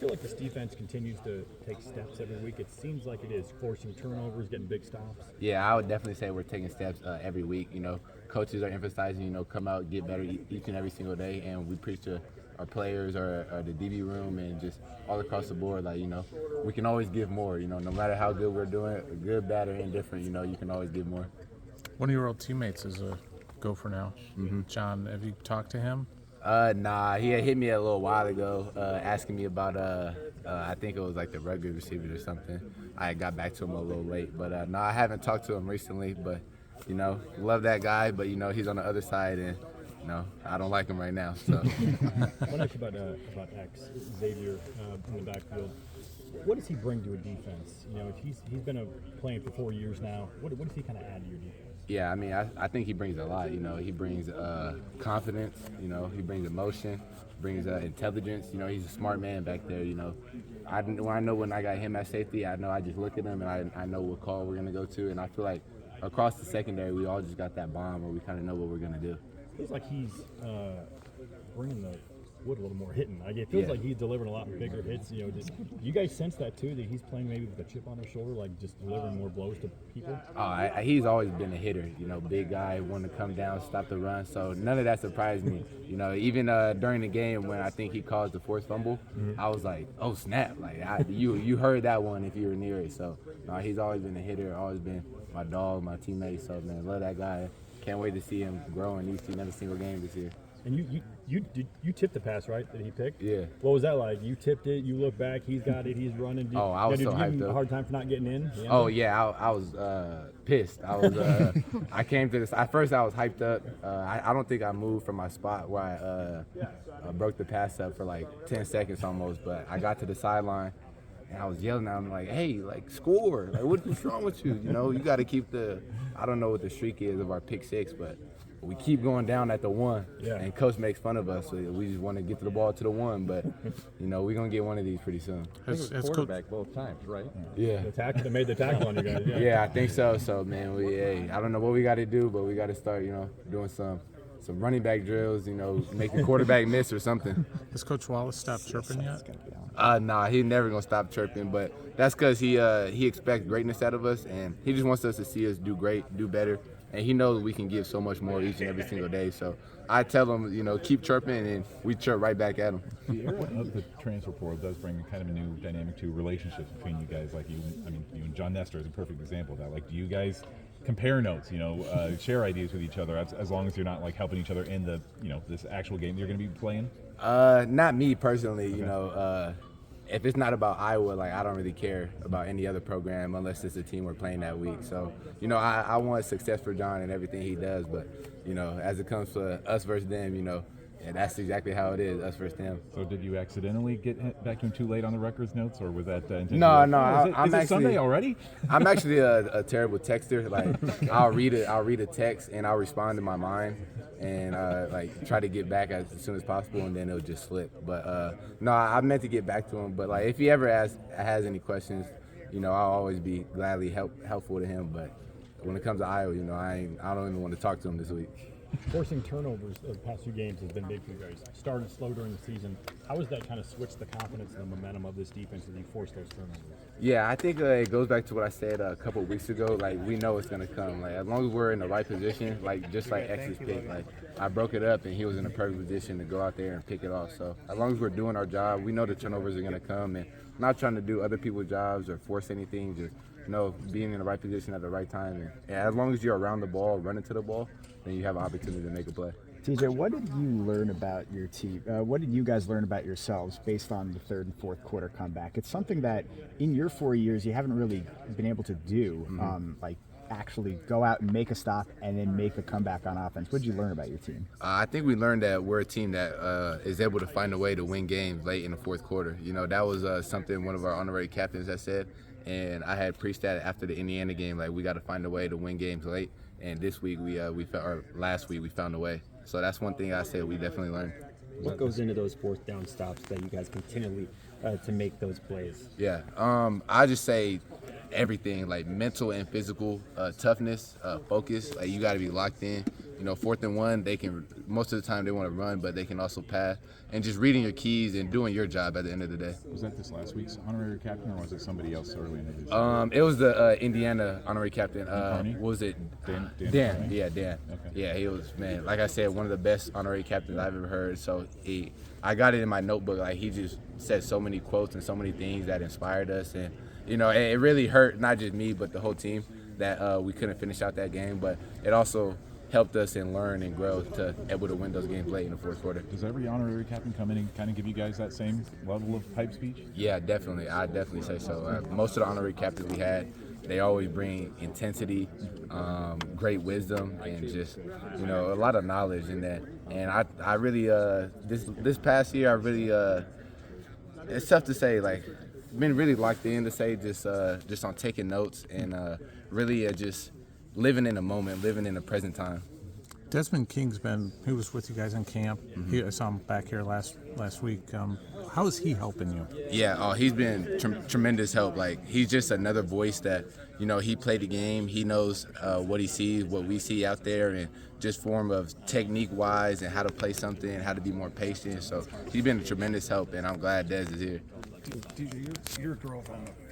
feel like this defense continues to take steps every week? It seems like it is, forcing turnovers, getting big stops. Yeah, I would definitely say we're taking steps every week. Coaches are emphasizing, come out, get better each and every single day, and we preach to our players or the DB room and just all across the board. Like, we can always give more. No matter how good we're doing, good, bad, or indifferent, you can always give more. One of your old teammates is a Gopher now. John, have you talked to him? Nah, he had hit me a little while ago, asking me about I think it was like the Rutgers receivers or something. I got back to him a little late, but no, I haven't talked to him recently. But love that guy, but he's on the other side, and I don't like him right now. So. I want to ask you about X Xavier in the backfield. What does he bring to a defense? If he's been playing for 4 years now. What does he kind of add to your defense? Yeah, I mean, I think he brings a lot. He brings confidence. He brings emotion, brings intelligence. He's a smart man back there. I know when I got him at safety, I know I just look at him and I know what call we're gonna go to, and I feel like across the secondary we all just got that bond where we kind of know what we're gonna do. It feels like he's bringing the wood a little more hitting. It feels like he's delivering a lot bigger hits. You guys sense that too, that he's playing maybe with a chip on his shoulder, like just delivering more blows to people? He's always been a hitter. Big guy, wanting to come down, stop the run. So none of that surprised me. Even during the game when I think he caused the forced fumble, I was like, oh snap! Like you heard that one if you were near it. So he's always been a hitter. Always been my dog, my teammate. So man, love that guy. Can't wait to see him grow in every single game this year. And you tipped the pass, right, that he picked? Yeah. What was that like? You tipped it, you look back, he's got it, he's running. I was did so you give hyped him up. a hard time for not getting in? Yeah. Oh, yeah, I was pissed. I was. I came to this. At first, I was hyped up. I don't think I moved from my spot where I broke the pass up for like 10 seconds almost, but I got to the sideline. And I was yelling at him like, hey, like, score. Like, what's wrong with you? You got to keep I don't know what the streak is of our pick six, but we keep going down at the one. Yeah. And coach makes fun of us, so we just want to get to the ball to the one. But, we're going to get one of these pretty soon. Has quarterback both times, right? Yeah. They made the tackle on you guys. Yeah, I think so. So, man, I don't know what we got to do, but we got to start, doing some running back drills, make the quarterback miss or something. Has Coach Wallace stopped chirping yet? Nah, he's never gonna stop chirping, but that's because he expects greatness out of us, and he just wants us to see us do great, do better, and he knows we can give so much more each and every single day. So I tell him, keep chirping, and we chirp right back at him. The era of the transfer portal does bring kind of a new dynamic to relationships between you guys. Like you and John Nestor is a perfect example of that. Like, do you guys compare notes, share ideas with each other as long as you're not like helping each other in the, this actual game you're going to be playing? Not me personally, okay. If it's not about Iowa, like I don't really care about any other program unless it's the team we're playing that week. So, I want success for John and everything he does, but, as it comes to us versus them, and that's exactly how it is, us versus them. So did you accidentally get back to him too late on the Rutgers notes, or was that intentional? No. I'm actually Sunday already. I'm actually a terrible texter. Like I'll read a text and I'll respond in my mind and like try to get back as soon as possible, and then it'll just slip. But no, I meant to get back to him. But like if he ever has any questions, I'll always be gladly helpful to him. But when it comes to Iowa, I don't even want to talk to him this week. Forcing turnovers the past few games has been big for you guys. Started slow during the season. How has that kind of switched the confidence and the momentum of this defense as you force those turnovers? Yeah, I think it goes back to what I said a couple of weeks ago. Like, we know it's going to come. Like, as long as we're in the right position, like just like X's pick, like I broke it up and he was in a perfect position to go out there and pick it off. So as long as we're doing our job, we know the turnovers are going to come, and not trying to do other people's jobs or force anything, just being in the right position at the right time. And as long as you're around the ball, running to the ball, then you have an opportunity to make a play. TJ, what did you learn about your team? What did you guys learn about yourselves based on the third and fourth quarter comeback? It's something that in your 4 years you haven't really been able to do, like actually go out and make a stop and then make a comeback on offense. What did you learn about your team? I think we learned that we're a team that is able to find a way to win games late in the fourth quarter. That was something one of our honorary captains had said. And I had preached that after the Indiana game, like we got to find a way to win games late. And this week last week we found a way. So that's one thing I said we definitely learned. What goes into those fourth down stops that you guys continually to make those plays? Yeah, I just say everything, like mental and physical toughness, focus. Like you got to be locked in. You know, 4th and 1, they can, most of the time they want to run, but they can also pass. And just reading your keys and doing your job at the end of the day. Was that this last week's honorary captain, or was it somebody else early in the season? It was the Indiana honorary captain. Carney? What was it? Dan Dan. Carney? Yeah, Dan. Okay. Yeah, he was, man, like I said, one of the best honorary captains I've ever heard. So I got it in my notebook. Like, he just said so many quotes and so many things that inspired us. And, you know, it really hurt not just me, but the whole team that we couldn't finish out that game. But it also helped us and learn and grow to able to win those games late in the 4th quarter. Does every honorary captain come in and kind of give you guys that same level of hype speech? Yeah, definitely. I definitely say so. Most of the honorary captains we had, they always bring intensity, great wisdom, and just, you know, a lot of knowledge in that. And I really, this past year, I really, it's tough to say, like, been really locked in to say just on taking notes and really just living in the moment, living in the present time. Desmond King's he was with you guys in camp. I saw him back here last week. How is he helping you? Yeah, he's been tremendous help. Like, he's just another voice that, you know, he played the game. He knows what he sees, what we see out there, and just form of technique-wise and how to play something and how to be more patient. So he's been a tremendous help, and I'm glad Des is here. Dude, your girls on the field.